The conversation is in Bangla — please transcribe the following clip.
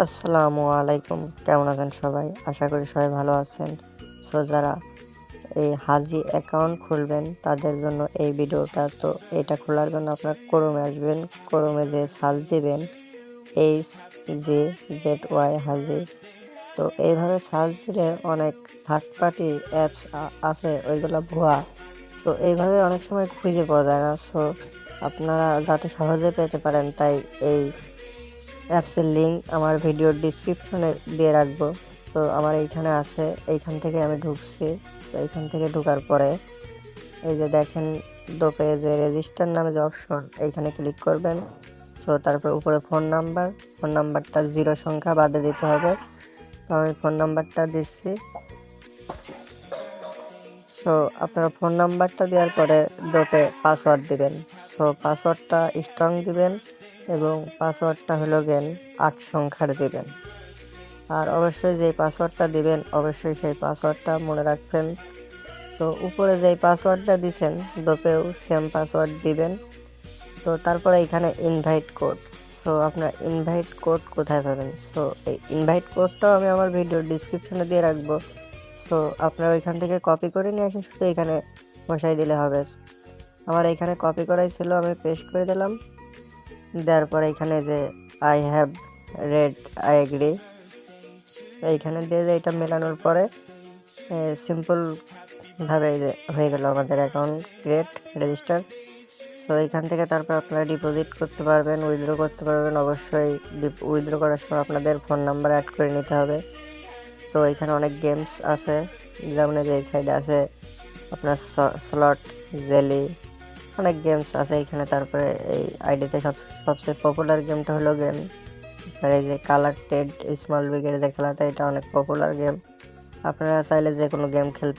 আসসালামু আলাইকুম, কেমন আছেন সবাই? আশা করি সবাই ভালো আছেন। সো যারা এই হাজি অ্যাকাউন্ট খুলবেন তাদের জন্য এই ভিডিওটা। তো এটা খোলার জন্য আপনার ক্রোমে আসবেন, ক্রোমে যে সার্চ দিবেন HJZY হাজি। তো এইভাবে সার্চ দিলে অনেক থার্ড পার্টি অ্যাপস আছে, ওইগুলো ভুয়া। তো এইভাবে অনেক সময় খুঁজে পাওয়া যায় না। সো আপনারা যাতে সহজে পেতে পারেন তাই এই অ্যাপসের লিঙ্ক আমার ভিডিওর ডিসক্রিপশনে দিয়ে রাখবো। তো আমার এইখানে আছে, এইখান থেকে আমি ঢুকছি। তো এইখান থেকে ঢোকার পরে এই যে দেখেন দোপে যে রেজিস্টার নামে যে অপশন, এইখানে ক্লিক করবেন। সো তারপর উপরে ফোন নাম্বারটা 0 সংখ্যা বাদে দিতে হবে। তো আমি ফোন নাম্বারটা দিচ্ছি। সো আপনারা ফোন নাম্বারটা দেওয়ার পরে দোপে পাসওয়ার্ড দিবেন। সো পাসওয়ার্ডটা স্ট্রং দিবেন এবং পাসওয়ার্ডটা হলো গেন 8 সংখ্যার দিবেন। আর অবশ্যই যেই পাসওয়ার্ডটা দিবেন অবশ্যই সেই পাসওয়ার্ডটা মনে রাখবেন। তো উপরে যেই পাসওয়ার্ডটা দিছেন দোপেও সেম পাসওয়ার্ড দিবেন। তো তারপরে এখানে ইনভাইট কোড। সো আপনার ইনভাইট কোড কোথায় পাবেন? সো এই ইনভাইট কোডটাও আমি আমার ভিডিওর ডিসক্রিপশনে দিয়ে রাখবো। সো আপনারা ওইখান থেকে কপি করে নিয়ে আসেন, শুধু এখানে বসাই দিলে হবে। আমার এখানে কপি করাই ছিল, আমি পেস্ট করে দিলাম। দেওয়ার পরে এখানে যে I have red I agree, এইখানে দিয়ে যে এটা মেলানোর পরে সিম্পলভাবে যে হয়ে গেল আমাদের অ্যাকাউন্ট ক্রিয়েট রেজিস্টার। সো এইখান থেকে তারপর আপনারা ডিপোজিট করতে পারবেন, উইথড্র করতে পারবেন। অবশ্যই উইথড্র করার সময় আপনাদের ফোন নাম্বার অ্যাড করে নিতে হবে। তো এখানে অনেক গেমস আছে, যেমন এই সাইডে আছে আপনার স্লট জেলি, অনেক গেমস আছে এখানে। তারপরে এই আইডিতে সবচেয়ে পপুলার গেমটা হলো গেম আপনার এই যে কালার টেড স্মল বিগের যে খেলাটা, এটা অনেক পপুলার গেম। আপনারা চাইলে যে কোনো গেম খেলতে